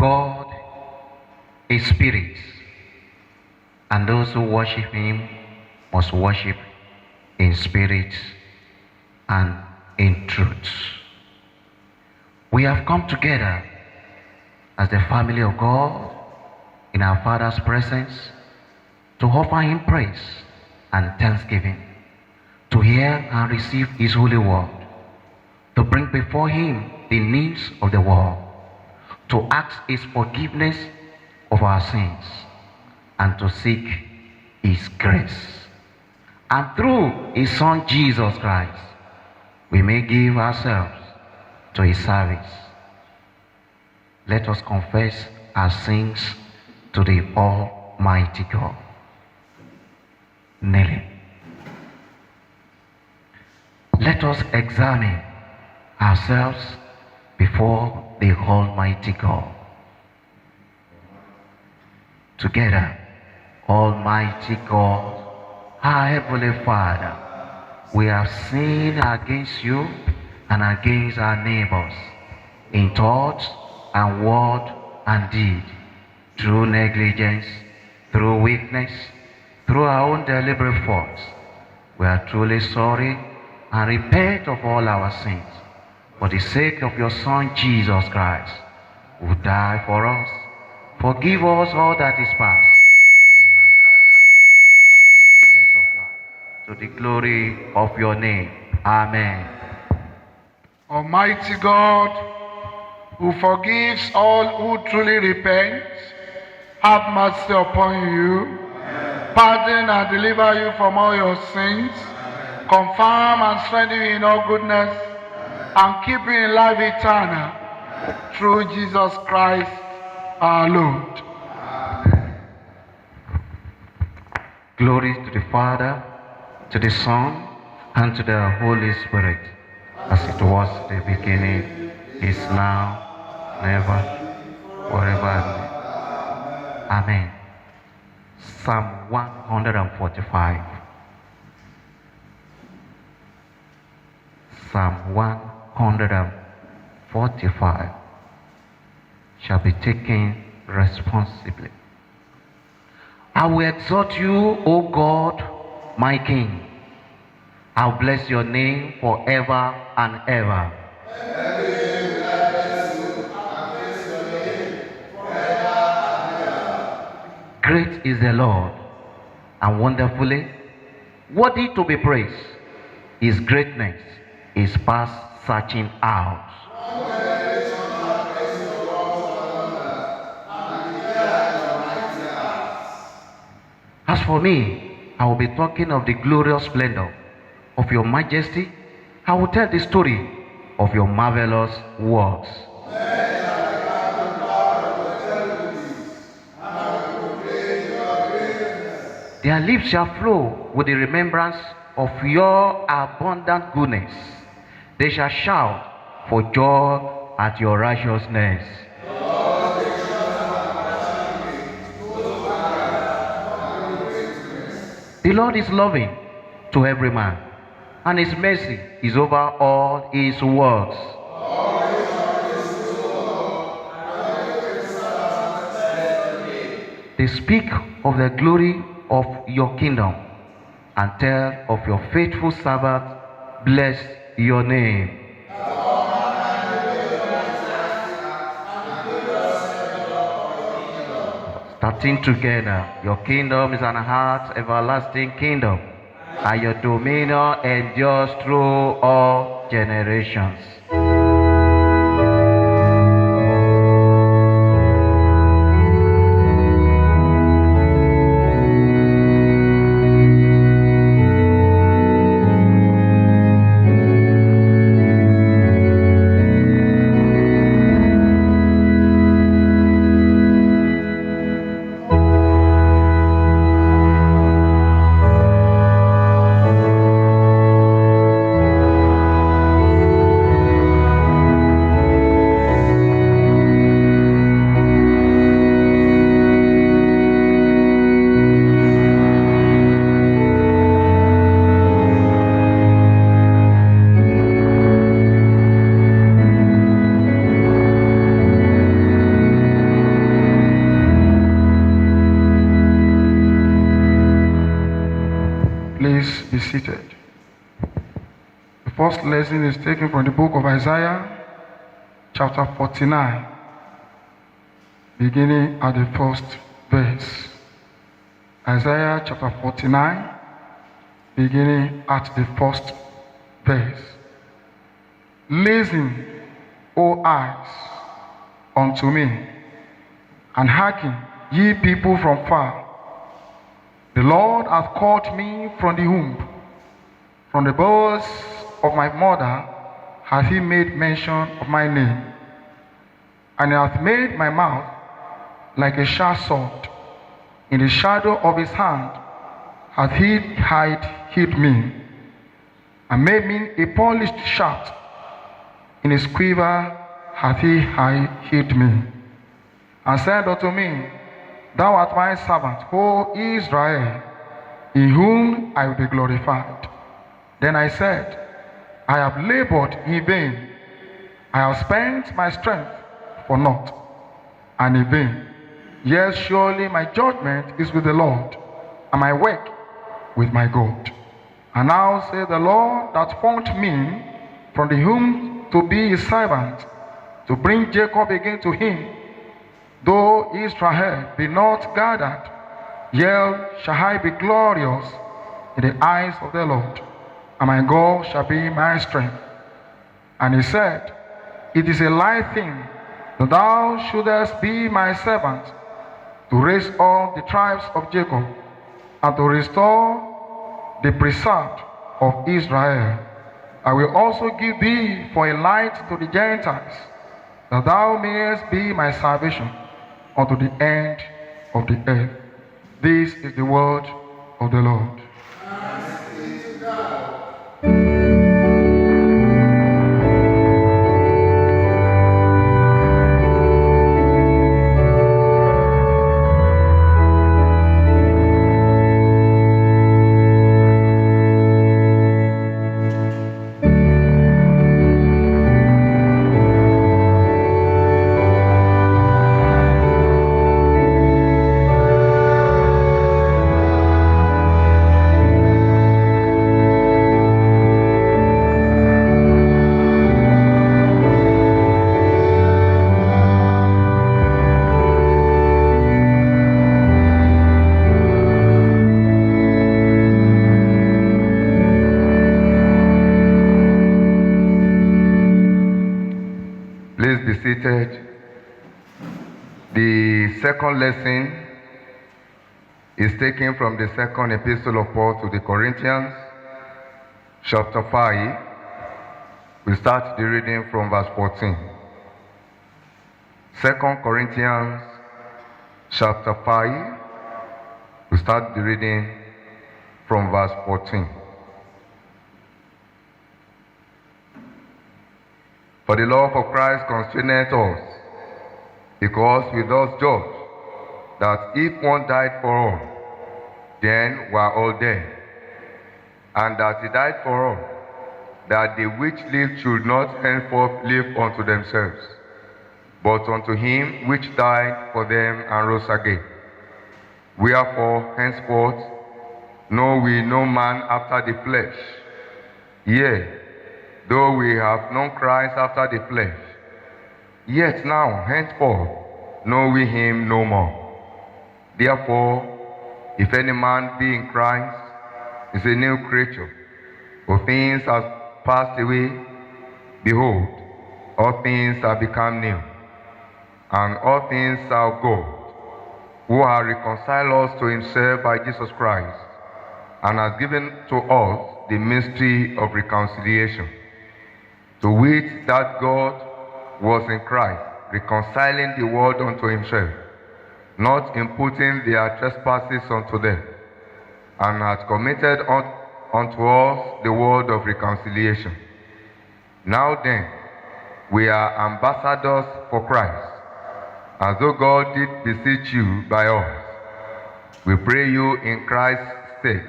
God is spirit, and those who worship him must worship in spirit and in truth. We have come together as the family of God in our Father's presence to offer him praise and thanksgiving, to hear and receive his holy word, to bring before him the needs of the world, to ask his forgiveness of our sins, and to seek his grace. And through his Son Jesus Christ, we may give ourselves to his service. Let us confess our sins to the Almighty God. Kneeling. Let us examine ourselves before the Almighty God. Together, Almighty God, our Heavenly Father, we have sinned against you and against our neighbors in thought and word and deed, through negligence, through weakness, through our own deliberate faults. We are truly sorry and repent of all our sins for the sake of your Son Jesus Christ, who died for us. Forgive us all that is past, to the glory of your name. Amen. Almighty God, who forgives all who truly repent, have mercy upon you, pardon and deliver you from all your sins, confirm and strengthen you in all goodness, and keep you in life eternal, through Jesus Christ our Lord. Glory to the Father, to the Son, and to the Holy Spirit, as it was in the beginning, is now, and ever, forever and ever. Amen. Psalm 145. Psalm 145 shall be taken responsibly. I will exalt you, O God, my King. I'll bless your name forever and ever. Great is the Lord, and wonderfully worthy to be praised. His greatness is past searching out. As for me, I will be talking of the glorious splendor of your majesty. I will tell the story of your marvelous works. Their lips shall flow with the remembrance of your abundant goodness. They shall shout for joy at your righteousness. The Lord is loving to every man, and his mercy is over all his works. They speak of the glory of your kingdom and tell of your faithful servant. Bless your name. Starting together, your kingdom is an heart everlasting kingdom, and your dominion endures through all generations. seated. The first lesson is taken from the book of Isaiah, chapter 49, beginning at the first verse. Isaiah chapter 49, beginning at the first verse. Listen, O eyes, unto me, and hearken, ye people from far. The Lord hath called me from the womb. From the bowels of my mother hath he made mention of my name. And he hath made my mouth like a sharp sword. In the shadow of his hand hath he hid me, and made me a polished shaft. In his quiver hath he hid me, and said unto me, Thou art my servant, O Israel, in whom I will be glorified. Then I said, I have labored in vain. I have spent my strength for naught, and in vain. Yes, surely my judgment is with the Lord, and my work with my God. And now say the Lord that formed me from the womb to be his servant, to bring Jacob again to him. Though Israel be not gathered, yet shall I be glorious in the eyes of the Lord, and my God shall be my strength. And he said, It is a light thing that thou shouldest be my servant, to raise up the tribes of Jacob, and to restore the preserved of Israel. I will also give thee for a light to the Gentiles, that thou mayest be my salvation unto the end of the earth. This is the word of the Lord. Please be seated. The second lesson is taken from the second epistle of Paul to the Corinthians, chapter 5. We start the reading from verse 14. 2 Corinthians, chapter 5. We start the reading from verse 14. For the love of Christ constraineth us, because we thus judge that if one died for all, then we are all dead, and that he died for all, that the which live should not henceforth live unto themselves, but unto him which died for them and rose again. Wherefore henceforth know we no man after the flesh. Yea, though we have known Christ after the flesh, yet now henceforth know we him no more. Therefore, if any man be in Christ, is a new creature. For things have passed away, behold, all things are become new. And all things are God, who has reconciled us to himself by Jesus Christ, and has given to us the mystery of reconciliation, to wit, that God was in Christ, reconciling the world unto himself, not imputing their trespasses unto them, and hath committed unto us the word of reconciliation. Now then, we are ambassadors for Christ, as though God did beseech you by us. We pray you in Christ's stead,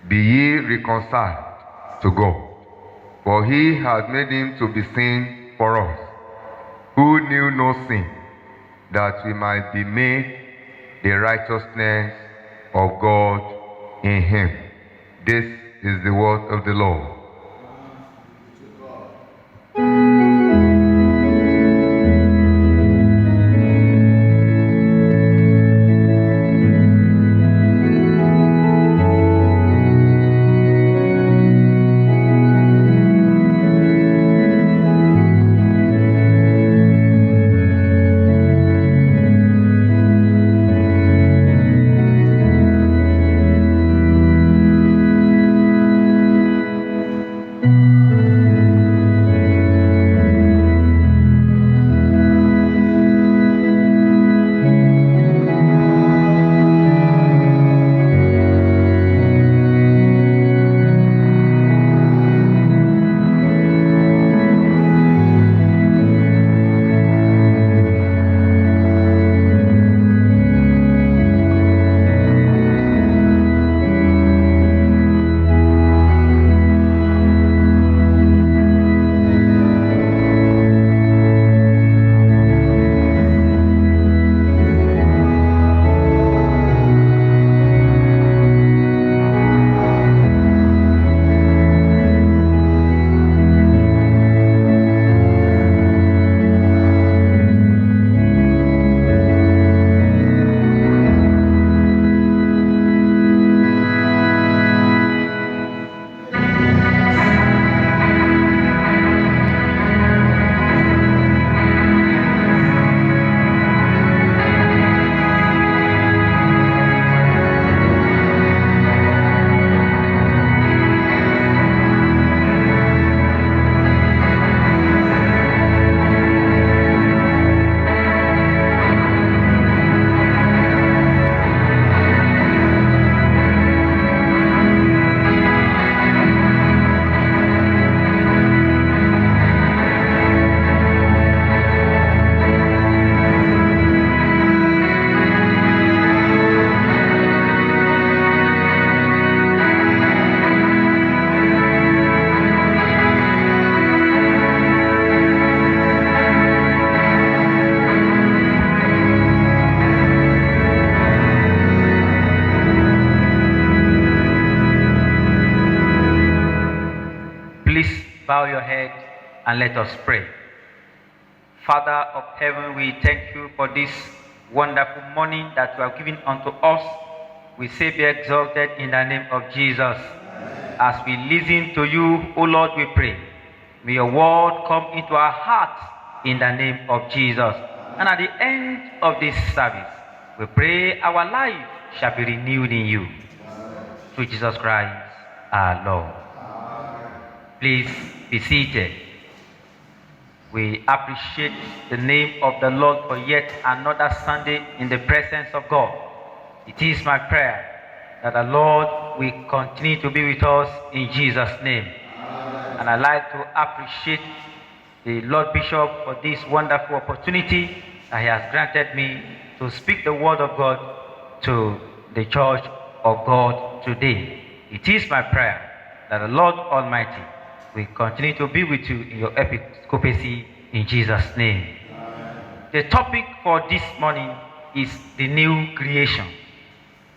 be ye reconciled to God. For he has made him to be sin for us, who knew no sin, that we might be made the righteousness of God in him. This is the word of the Lord. Bow your head and let us pray. Father of heaven, we thank you for this wonderful morning that you have given unto us. We say be exalted in the name of Jesus. As we listen to you, O Lord, we pray. May your word come into our hearts in the name of Jesus. And at the end of this service, we pray our life shall be renewed in you. Through Jesus Christ, our Lord. Please be seated. We appreciate the name of the Lord for yet another Sunday in the presence of God. It is my prayer that the Lord will continue to be with us in Jesus' name. And I'd like to appreciate the Lord Bishop for this wonderful opportunity that he has granted me to speak the word of God to the church of God today. It is my prayer that the Lord Almighty will continue to be with you in your episcopacy in Jesus' name. The topic for this morning is the new creation.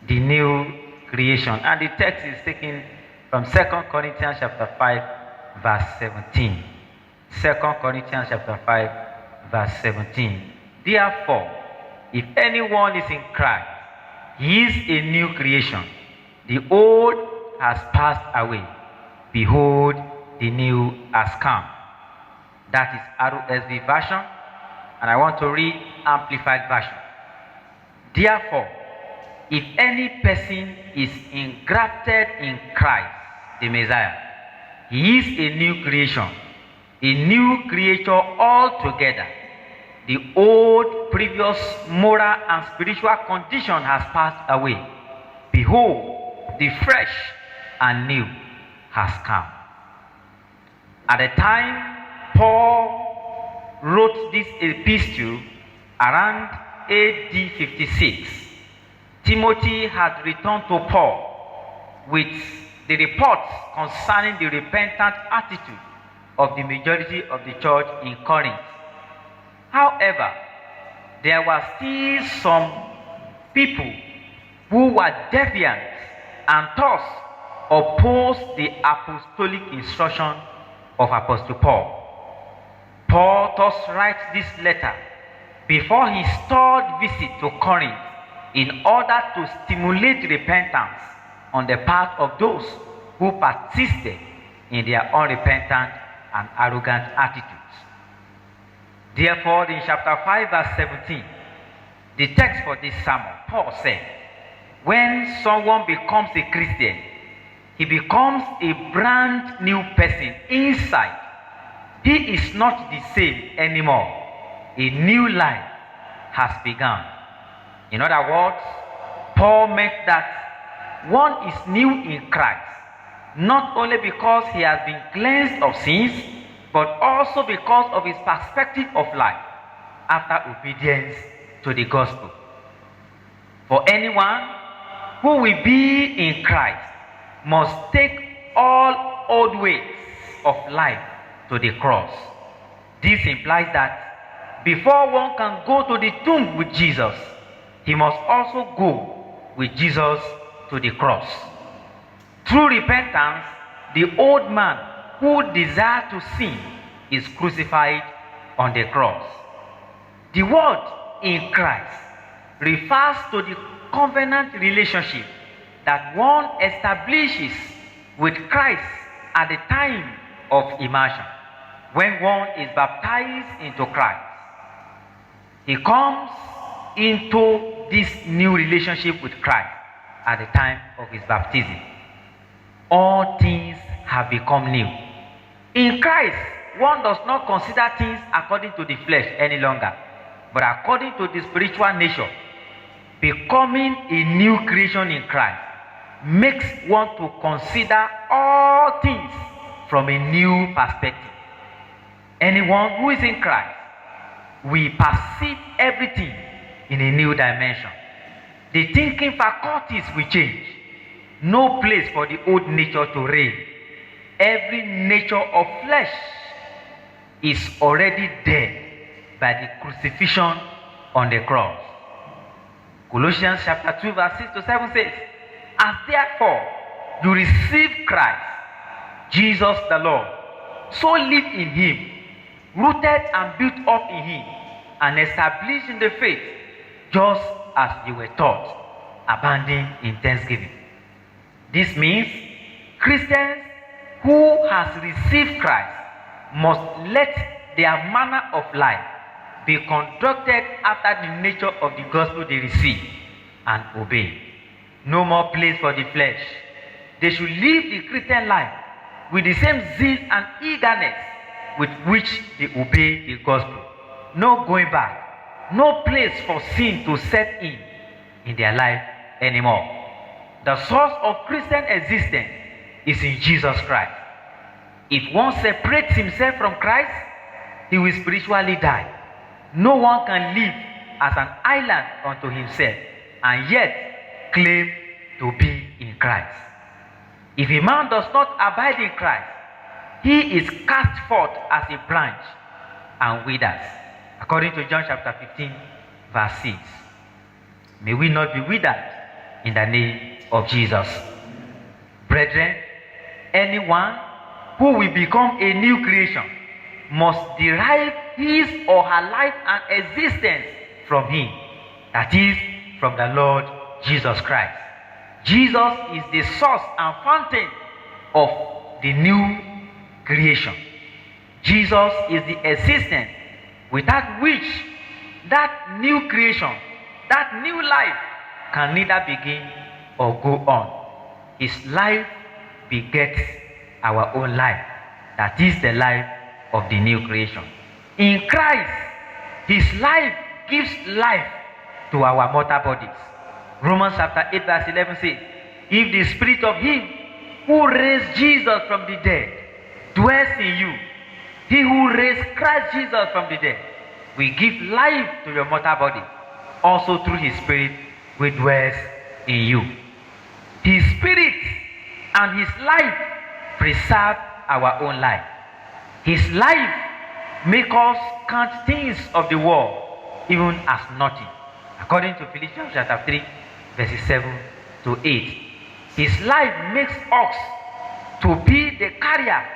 The new creation. And the text is taken from 2 Corinthians chapter 5, verse 17. 2 Corinthians chapter 5, verse 17. Therefore, if anyone is in Christ, he is a new creation. The old has passed away. Behold, the new has come. That is RSV version, and I want to read Amplified version. Therefore, if any person is engrafted in Christ, the Messiah, he is a new creation, a new creature altogether. The old, previous moral and spiritual condition has passed away. Behold, the fresh and new has come. At the time Paul wrote this epistle, around AD 56, Timothy had returned to Paul with the reports concerning the repentant attitude of the majority of the church in Corinth. However, there were still some people who were defiant and thus opposed the apostolic instruction of Apostle Paul. Paul thus writes this letter before his third visit to Corinth in order to stimulate repentance on the part of those who persisted in their unrepentant and arrogant attitudes. Therefore, in chapter 5, verse 17, the text for this sermon, Paul said, when someone becomes a Christian, he becomes a brand new person inside. He is not the same anymore. A new life has begun. In other words, Paul meant that one is new in Christ, not only because he has been cleansed of sins, but also because of his perspective of life after obedience to the gospel. For anyone who will be in Christ must take all old ways of life to the cross. This implies that before one can go to the tomb with Jesus, he must also go with Jesus to the cross. Through repentance, the old man who desires to sin is crucified on the cross. The word in Christ refers to the covenant relationship that one establishes with Christ at the time of immersion. When one is baptized into Christ, he comes into this new relationship with Christ at the time of his baptism. All things have become new. In Christ, one does not consider things according to the flesh any longer, but according to the spiritual nature. Becoming a new creation in Christ makes one to consider all things from a new perspective. Anyone who is in Christ will perceive everything in a new dimension. The thinking faculties will change. No place for the old nature to reign. Every nature of flesh is already dead by the crucifixion on the cross. Colossians chapter 2 verse 6 to 7 says, as therefore you receive Christ, Jesus the Lord, so live in him, rooted and built up in him, and established in the faith, just as you were taught, abounding in thanksgiving. This means Christians who has received Christ must let their manner of life be conducted after the nature of the gospel they receive and obey. No more place for the flesh. They should live the Christian life with the same zeal and eagerness with which they obey the gospel. No going back. No place for sin to set in their life anymore. The source of Christian existence is in Jesus Christ. If one separates himself from Christ, he will spiritually die. No one can live as an island unto himself and yet claim to be in Christ. If a man does not abide in Christ, he is cast forth as a branch and withers. According to John chapter 15, verse 6. May we not be withered in the name of Jesus. Brethren, anyone who will become a new creation must derive his or her life and existence from him, that is, from the Lord Jesus Christ. Jesus is the source and fountain of the new creation. Jesus is the existence without which that new creation, that new life can neither begin or go on. His life begets our own life, that is the life of the new creation. In Christ, his life gives life to our mortal bodies. Romans chapter 8 verse 11 says, if the spirit of him who raised Jesus from the dead dwells in you, he who raised Christ Jesus from the dead will give life to your mortal body, also through his spirit which dwells in you. His spirit and his life preserve our own life. His life makes us count things of the world even as nothing. According to Philippians chapter 3, verses 7 to 8. His life makes us to be the carrier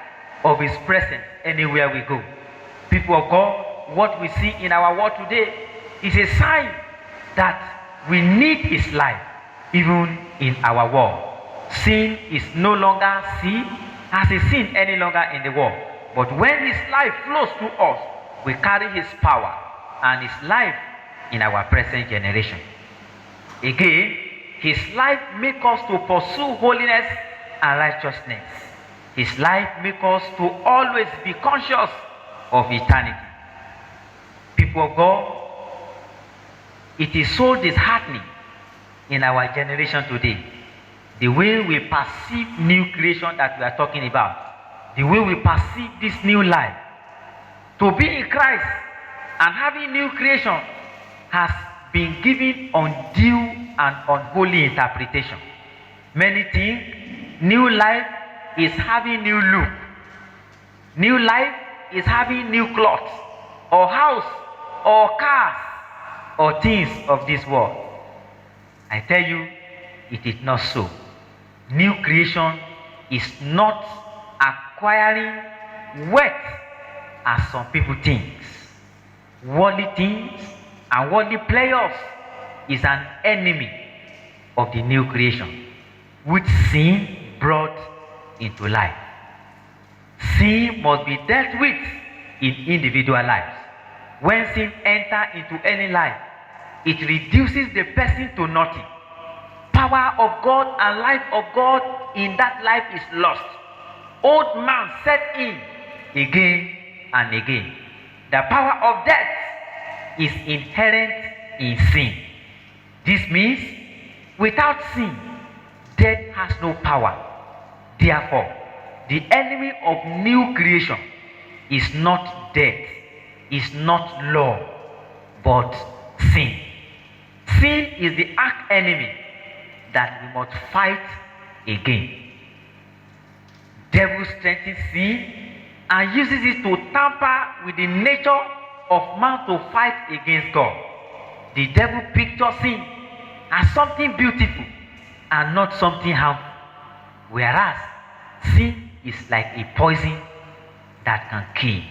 of His presence anywhere we go. People of God, what we see in our world today is a sign that we need His life even in our world. Sin is no longer sin, as a sin any longer in the world. But when His life flows through us, we carry His power and His life in our present generation. Again, His life makes us to pursue holiness and righteousness. His life makes us to always be conscious of eternity. People of God, it is so disheartening in our generation today, the way we perceive new creation that we are talking about, the way we perceive this new life. To be in Christ and having new creation has been given undue and unholy interpretation. Many think new life is having new look. New life is having new clothes, or house, or cars, or things of this world. I tell you, it is not so. New creation is not acquiring wealth as some people think. Worldly things and worldly pleasures is an enemy of the new creation, which sin brought into life. Sin must be dealt with in individual lives. When sin enters into any life, it reduces the person to nothing. Power of God and life of God in that life is lost. Old man set in again and again. The power of death is inherent in sin. This means without sin, death has no power. Therefore, the enemy of new creation is not death, is not law, but sin. Sin is the arch enemy that we must fight against. Devil strengthens sin and uses it to tamper with the nature of man to fight against God. The devil pictures sin as something beautiful and not something harmful, whereas sin is like a poison that can kill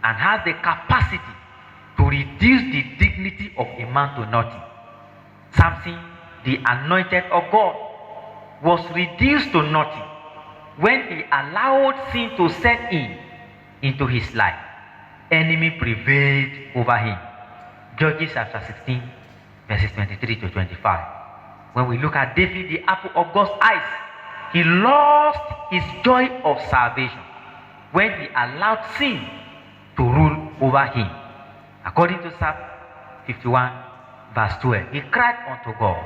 and has the capacity to reduce the dignity of a man to nothing. Samson, the anointed of God, was reduced to nothing when he allowed sin to set in into his life. Enemy prevailed over him. Judges chapter 16, verses 23 to 25. When we look at David, the apple of God's eyes, he lost his joy of salvation when he allowed sin to rule over him. According to Psalm 51, verse 12, he cried unto God,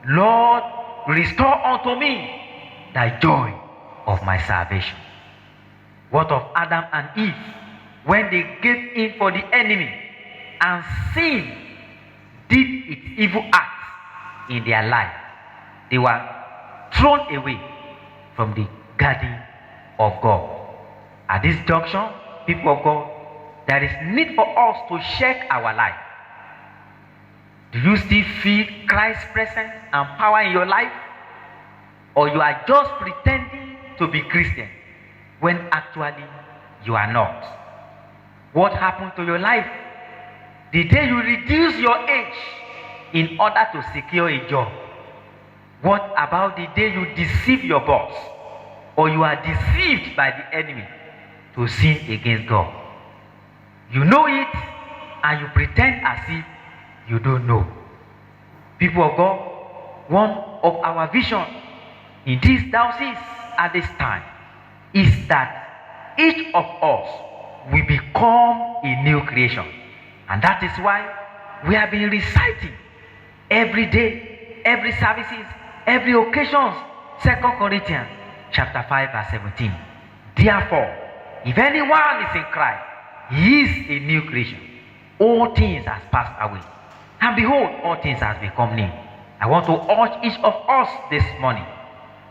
Lord, restore unto me thy joy of my salvation. What of Adam and Eve when they gave in for the enemy and sin did its evil acts in their life? They were thrown away from the garden of God. At this junction, people of God, there is need for us to check our life. Do you still feel Christ's presence and power in your life? Or you are just pretending to be Christian when actually you are not? What happened to your life the day you reduce your age in order to secure a job? What about the day you deceive your boss, or you are deceived by the enemy to sin against God? You know it and you pretend as if you don't know. People of God, one of our vision in this diocese at this time is that each of us will become a new creation. And that is why we have been reciting every day, every services, every occasion, 2 Corinthians chapter 5 verse 17. Therefore, if anyone is in Christ, he is a new creation. All things have passed away, and behold, all things have become new. I want to urge each of us this morning,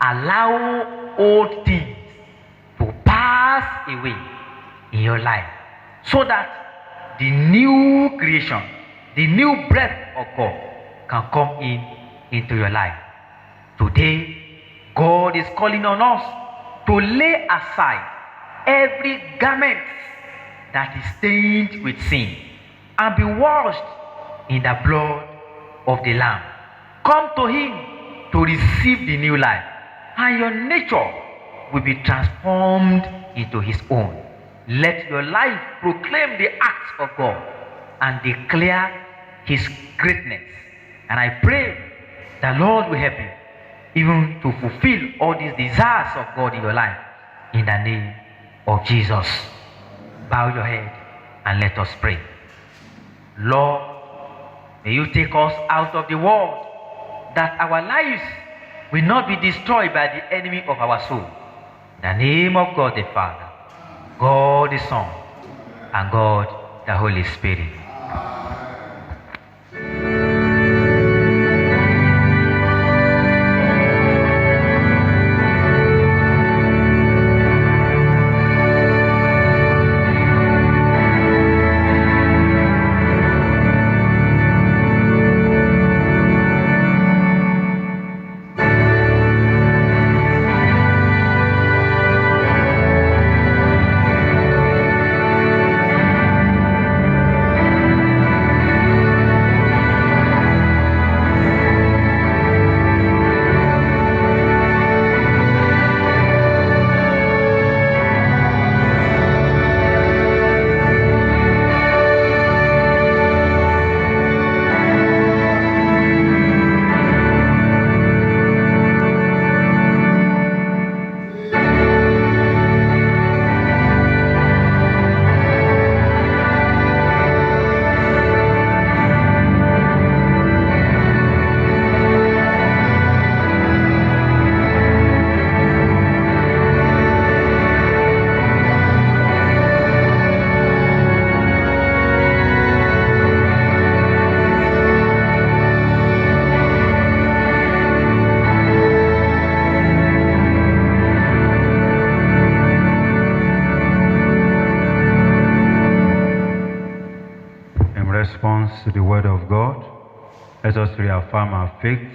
allow old things to pass away in your life, so that the new creation, the new breath of God can come into your life. Today God is calling on us to lay aside every garment that is stained with sin and be washed in the blood of the Lamb. Come to Him to receive the new life, and your nature will be transformed into His own. Let your life proclaim the acts of God and declare His greatness. And I pray the Lord will help you even to fulfill all these desires of God in your life. In the name of Jesus. Bow your head and let us pray. Lord, may you take us out of the world, that our lives will not be destroyed by the enemy of our soul. In the name of God the Father, God the Son, and God the Holy Spirit. To the word of God, let us reaffirm our faith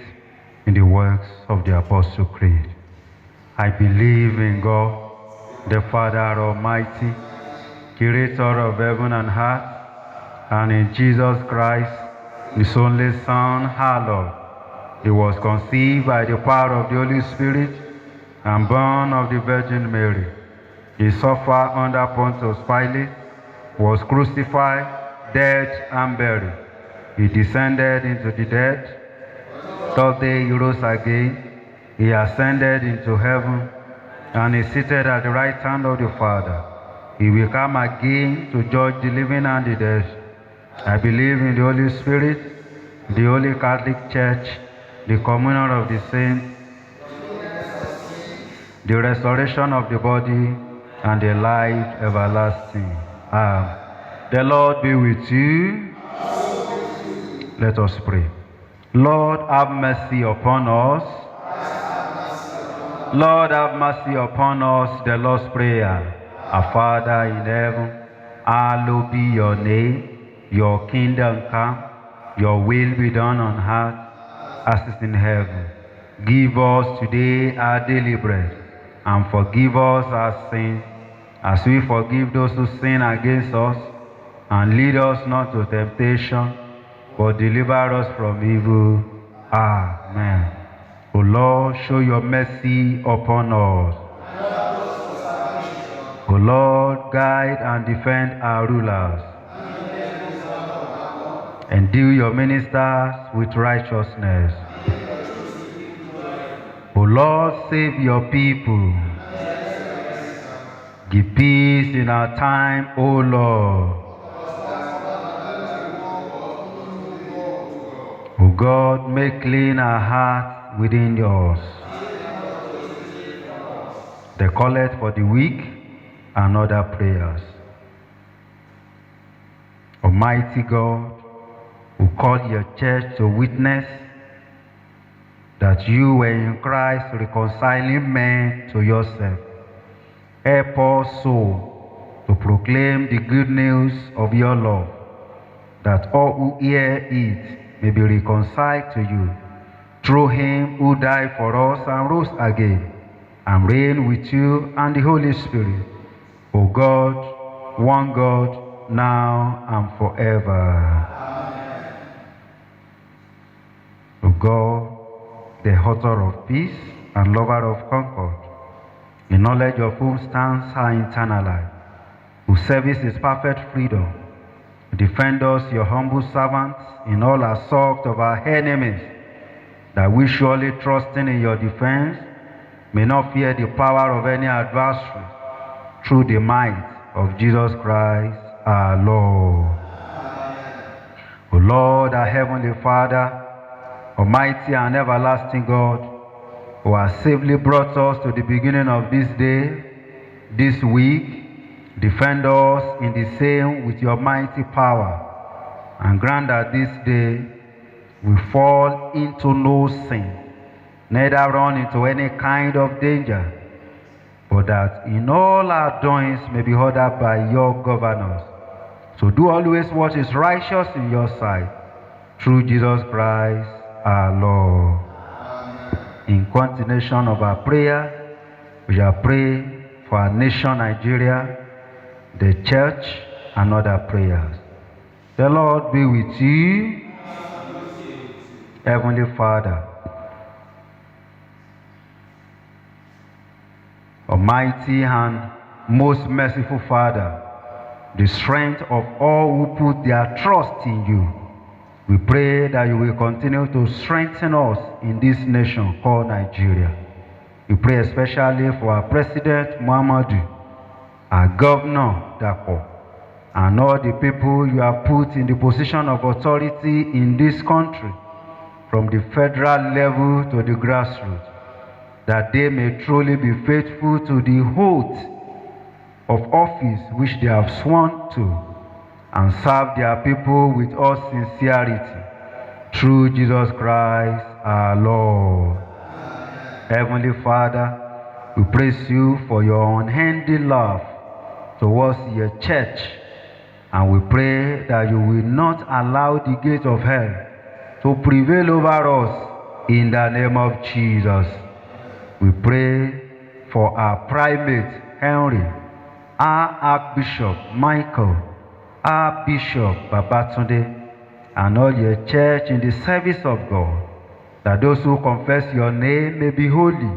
in the works of the Apostle Creed. I believe in God, the Father Almighty, creator of heaven and earth, and in Jesus Christ, His only Son, our Lord. He was conceived by the power of the Holy Spirit and born of the Virgin Mary. He suffered under Pontius Pilate, was crucified, dead, and buried. He descended into the dead. Third day he rose again. He ascended into heaven and is seated at the right hand of the Father. He will come again to judge the living and the dead. I believe in the Holy Spirit, the Holy Catholic Church, the communion of the saints, the resurrection of the body, and the life everlasting. Amen. The Lord be with you. Let us pray. Lord, have mercy upon us. Lord, have mercy upon us. The Lord's Prayer. Our Father in heaven, hallowed be your name. Your kingdom come. Your will be done on earth as it is in heaven. Give us today our daily bread, and forgive us our sins, as we forgive those who sin against us. And lead us not to temptation, but deliver us from evil. Amen. O Lord, show your mercy upon us. O Lord, guide and defend our rulers. Endue your ministers with righteousness. O Lord, save your people. Give peace in our time, O Lord. O God, make clean our hearts within yours. The collect for the weak and other prayers. Almighty God, who called your church to witness that you were in Christ reconciling men to yourself, help us so to proclaim the good news of your love, that all who hear it may be reconciled to you, through him who died for us and rose again, and reign with you and the Holy Spirit, O God, one God, now and forever. O God, the author of peace and lover of concord, in knowledge of whom stands our eternal life, whose service is perfect freedom, defend us, your humble servants, in all assault of our enemies, that we, surely trusting in your defense, may not fear the power of any adversary, through the might of Jesus Christ our Lord. O Lord, our heavenly Father, almighty and everlasting God, who has safely brought us to the beginning of this day, this week, defend us in the same with your mighty power, and grant that this day we fall into no sin, neither run into any kind of danger, but that in all our doings may be ordered by your governors, to do always what is righteous in your sight, through Jesus Christ our Lord. In continuation of our prayer, we shall pray for our nation Nigeria, the church, and other prayers. The Lord be with you. Heavenly Father, almighty and most merciful Father, the strength of all who put their trust in you, we pray that you will continue to strengthen us in this nation called Nigeria. We pray especially for our President Muhammadu, our Governor Dapo, and all the people you have put in the position of authority in this country, from the federal level to the grassroots, that they may truly be faithful to the oath of office which they have sworn to, and serve their people with all sincerity, through Jesus Christ our Lord. Heavenly Father, we praise you for your unending love towards your church, and we pray that you will not allow the gate of hell to prevail over us, in the name of Jesus. We pray for our primate Henry, our Archbishop Michael, our Bishop Babatunde, and all your church in the service of God, that those who confess your name may be holy,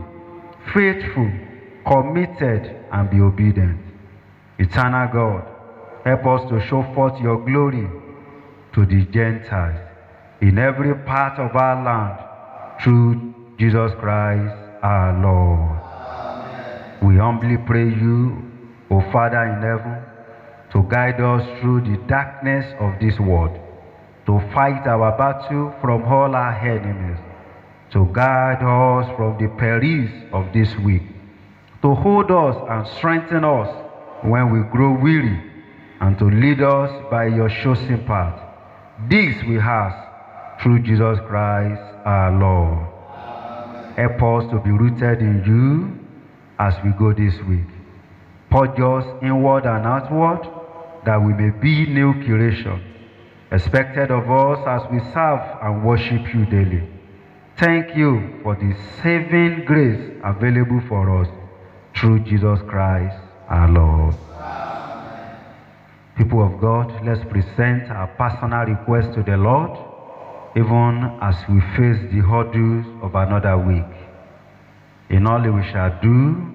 faithful, committed, and be obedient. Eternal God, help us to show forth your glory to the Gentiles in every part of our land, through Jesus Christ our Lord. Amen. We humbly pray you, O Father in heaven, to guide us through the darkness of this world, to fight our battle from all our enemies, to guide us from the perils of this week, to hold us and strengthen us when we grow weary, and to lead us by your chosen path. This we ask through Jesus Christ our Lord. Amen. Help us to be rooted in you as we go this week. Purge us inward and outward, that we may be new creation, expected of us as we serve and worship you daily. Thank you for the saving grace available for us, through Jesus Christ our Lord. Amen. People of God, let's present our personal request to the Lord, even as we face the hurdles of another week. In all we shall do,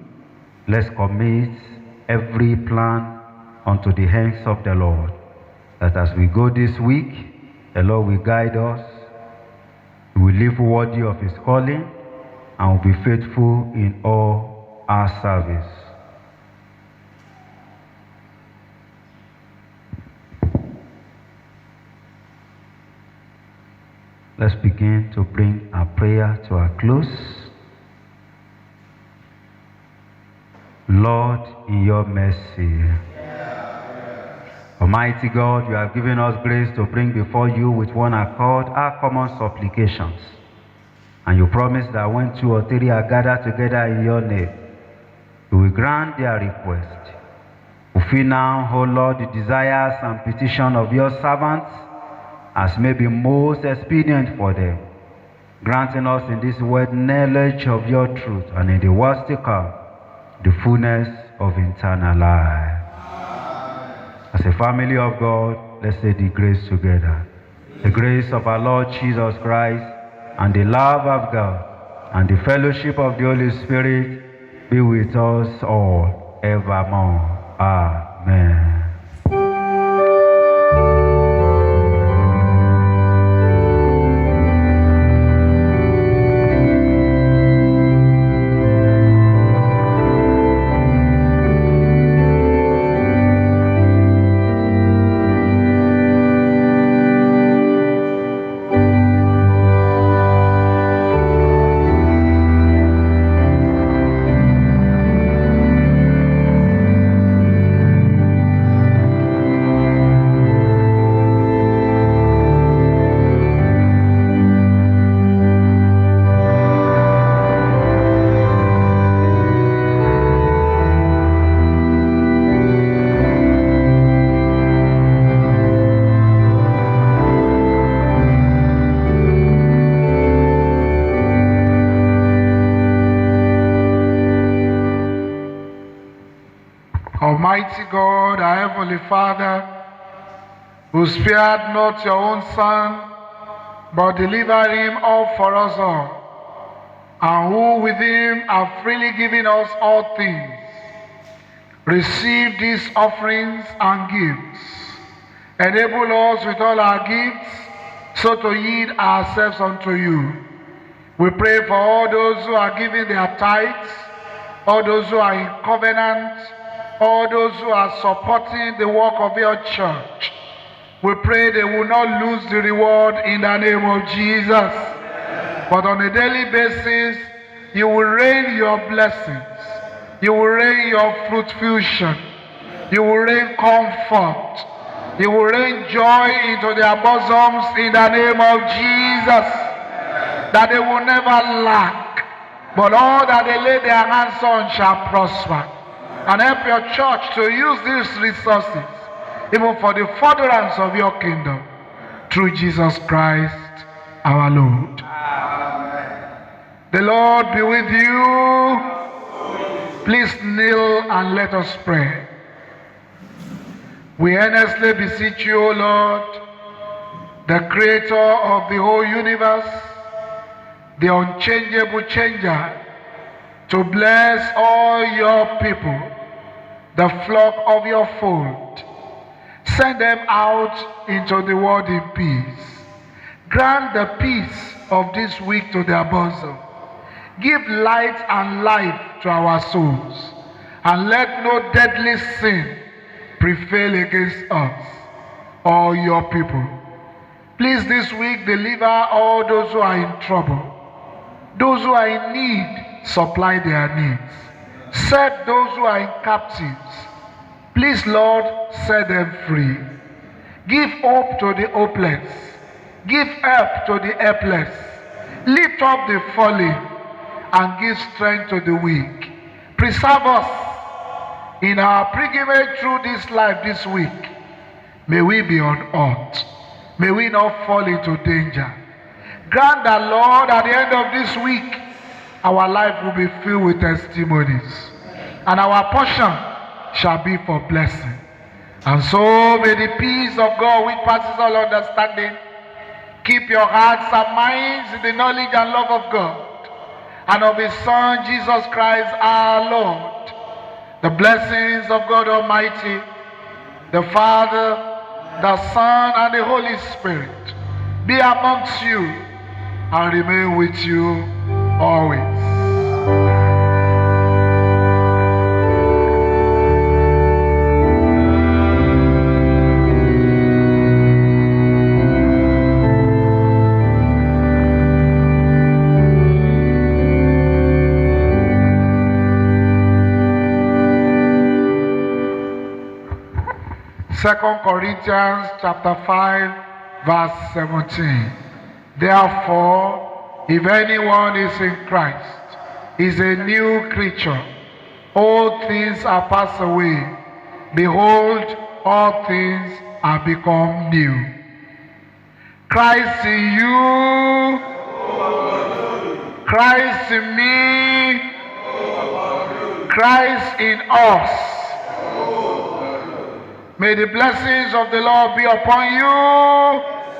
let's commit every plan unto the hands of the Lord, that as we go this week, the Lord will guide us, we will live worthy of his calling, and will be faithful in all our service. Let's begin to bring our prayer to a close. Lord, in your mercy, Almighty God, you have given us grace to bring before you with one accord our common supplications. And you promise that when 2 or 3 are gathered together in your name, you will grant their request. Fulfill now, O Lord, the desires and petitions of your servants, as may be most expedient for them. granting us in this world knowledge of your truth, and in the world to come, the fullness of eternal life. As a family of God, let's say the grace together. The grace of our Lord Jesus Christ, and the love of God, and the fellowship of the Holy Spirit be with us all evermore. Amen. Almighty God, our Heavenly Father, who spared not your own Son, but delivered him up for us all, and who with him have freely given us all things, receive these offerings and gifts. Enable us with all our gifts, so to yield ourselves unto you. We pray for all those who are giving their tithes, all those who are in covenant, all those who are supporting the work of your church. We pray they will not lose the reward in the name of Jesus. But on a daily basis, you will rain your blessings. You will rain your fruition. You will rain comfort. You will rain joy into their bosoms in the name of Jesus. That they will never lack, but all that they lay their hands on shall prosper. And help your church to use these resources even for the furtherance of your kingdom, through Jesus Christ our Lord. Amen. The Lord be with you. Please kneel and let us pray. We earnestly beseech you, O Lord, the creator of the whole universe, the unchangeable changer, to bless all your people, the flock of your fold. Send them out into the world in peace. Grant the peace of this week to their bosom. Give light and life to our souls, and let no deadly sin prevail against us, all your people. Please this week deliver all those who are in trouble. Those who are in need, supply their needs. Set those who are in captives. Please, Lord, set them free. Give hope to the hopeless. Give help to the helpless. Lift up the fallen and give strength to the weak. Preserve us in our pilgrimage through this life this week. May we be unhurt. May we not fall into danger. Grant that, Lord, at the end of this week, our life will be filled with testimonies, and our portion shall be for blessing. And so may the peace of God, which passes all understanding, keep your hearts and minds in the knowledge and love of God and of his Son, Jesus Christ our Lord. The blessings of God Almighty, the Father, the Son, and the Holy Spirit be amongst you and remain with you always. Second Corinthians chapter 5, verse 17. Therefore, if anyone is in Christ, is a new creature. All things are passed away. Behold, all things are become new. Christ in you, Christ in me, Christ in us. May the blessings of the Lord be upon you.